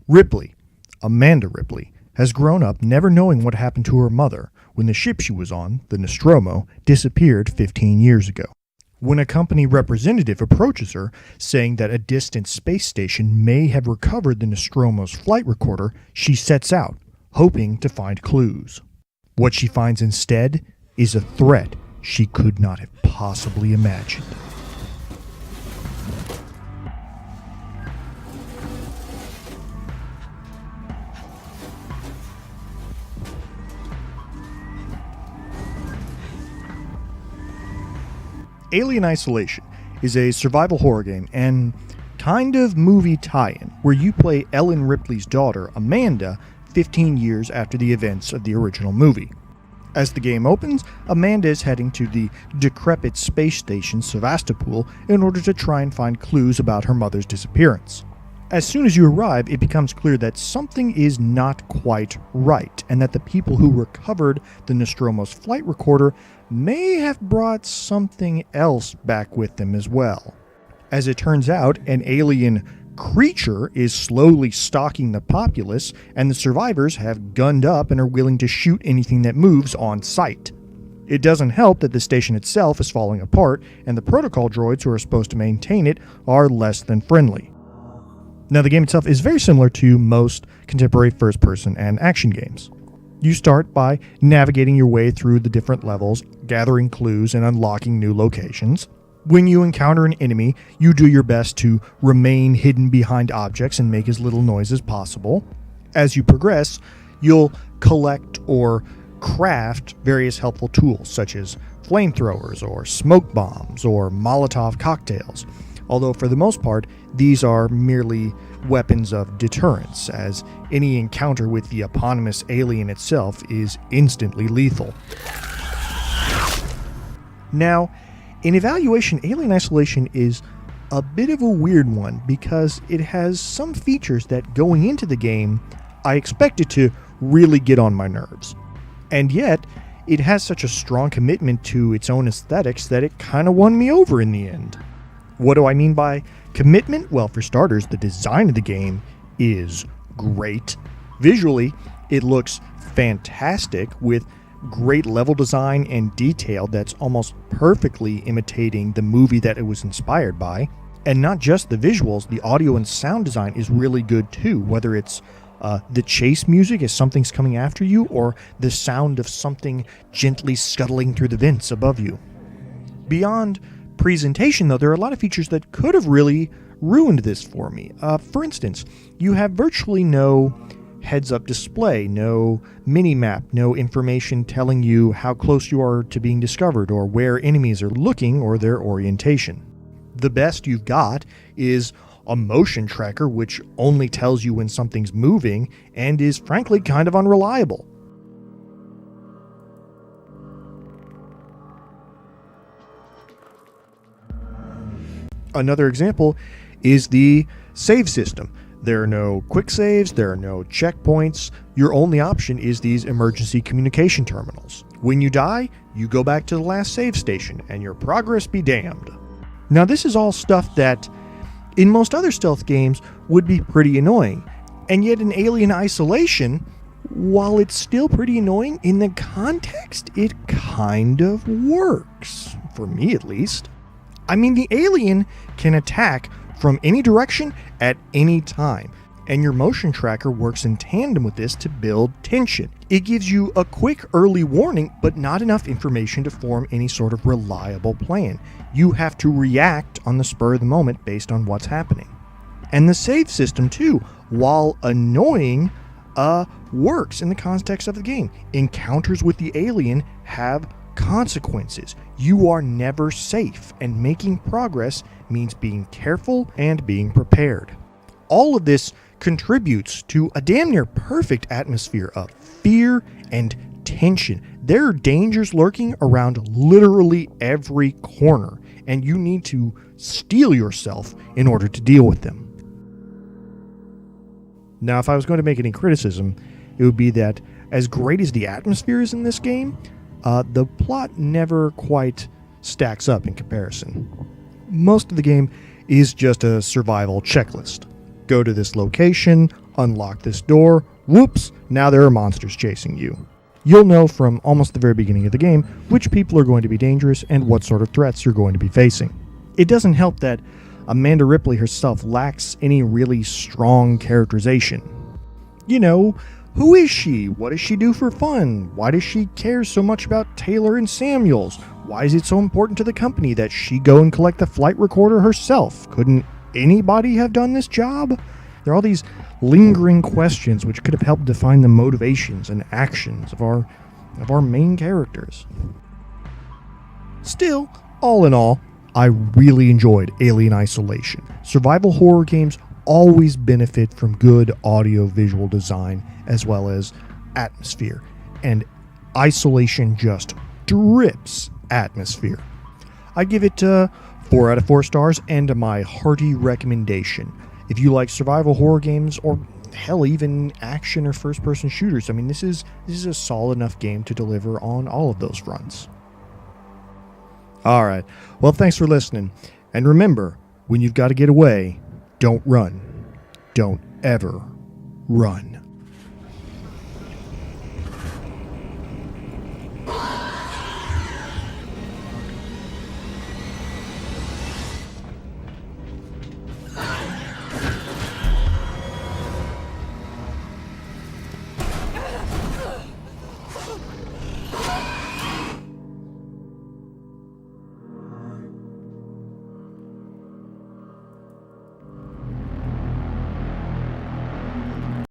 Ripley, Amanda Ripley, has grown up never knowing what happened to her mother when the ship she was on, the Nostromo, disappeared 15 years ago. When a company representative approaches her, saying that a distant space station may have recovered the Nostromo's flight recorder, she sets out, hoping to find clues. What she finds instead is a threat she could not have possibly imagined. Alien Isolation is a survival horror game and kind of movie tie-in where you play Ellen Ripley's daughter, Amanda, 15 years after the events of the original movie. As the game opens, Amanda is heading to the decrepit space station Sevastopol in order to try and find clues about her mother's disappearance. As soon as you arrive, it becomes clear that something is not quite right, and that the people who recovered the Nostromo's flight recorder may have brought something else back with them as well. As it turns out, an alien creature is slowly stalking the populace, and the survivors have gunned up and are willing to shoot anything that moves on sight. It doesn't help that the station itself is falling apart, and the protocol droids who are supposed to maintain it are less than friendly. Now, the game itself is very similar to most contemporary first-person and action games. You start by navigating your way through the different levels, gathering clues, and unlocking new locations. When you encounter an enemy, you do your best to remain hidden behind objects and make as little noise as possible. As you progress, you'll collect or craft various helpful tools, such as flamethrowers or smoke bombs or Molotov cocktails. Although for the most part, these are merely weapons of deterrence, as any encounter with the eponymous alien itself is instantly lethal. Now, in evaluation, Alien Isolation is a bit of a weird one because it has some features that going into the game, I expected to really get on my nerves. And yet, it has such a strong commitment to its own aesthetics that it kind of won me over in the end. What do I mean by commitment? Well, for starters, the design of the game is great. Visually, it looks fantastic with great level design and detail that's almost perfectly imitating the movie that it was inspired by. And not just the visuals, the audio and sound design is really good too, whether it's the chase music as something's coming after you or the sound of something gently scuttling through the vents above you. Beyond presentation, though, there are a lot of features that could have really ruined this for me. For instance, you have virtually no heads-up display, no mini-map, no information telling you how close you are to being discovered or where enemies are looking or their orientation. The best you've got is a motion tracker which only tells you when something's moving and is frankly kind of unreliable. Another example is the save system. There are no quick saves, there are no checkpoints. Your only option is these emergency communication terminals. When you die, you go back to the last save station, and your progress be damned. Now, this is all stuff that, in most other stealth games, would be pretty annoying. And yet in Alien Isolation, while it's still pretty annoying, in the context, it kind of works. For me, at least. I mean, the alien can attack from any direction at any time, and your motion tracker works in tandem with this to build tension. It gives you a quick early warning, but not enough information to form any sort of reliable plan. You have to react on the spur of the moment based on what's happening. And the save system, too, while annoying, works in the context of the game. Encounters with the alien have consequences. You are never safe, and making progress means being careful and being prepared. All of this contributes to a damn near perfect atmosphere of fear and tension. There are dangers lurking around literally every corner, and you need to steel yourself in order to deal with them. Now, if I was going to make any criticism, it would be that as great as the atmosphere is in this game, the plot never quite stacks up in comparison. Most of the game is just a survival checklist. Go to this location, Unlock this door. Whoops, now there are monsters chasing you. You'll know from almost the very beginning of the game which people are going to be dangerous and what sort of threats you're going to be facing. It doesn't help that Amanda Ripley herself lacks any really strong characterization. You know, who is she? What does she do for fun? Why does she care so much about Taylor and Samuels? Why is it so important to the company that she go and collect the flight recorder herself? Couldn't anybody have done this job? There are all these lingering questions which could have helped define the motivations and actions of our main characters. Still, all in all, I really enjoyed Alien Isolation. Survival horror games always benefit from good audio-visual design as well as atmosphere, and Isolation just drips atmosphere. I give it 4 out of 4 stars and my hearty recommendation. If you like survival horror games, or hell, even action or first-person shooters, I mean, this is a solid enough game to deliver on all of those fronts. All right, well, thanks for listening, and remember, when you've got to get away, don't run. Don't ever run.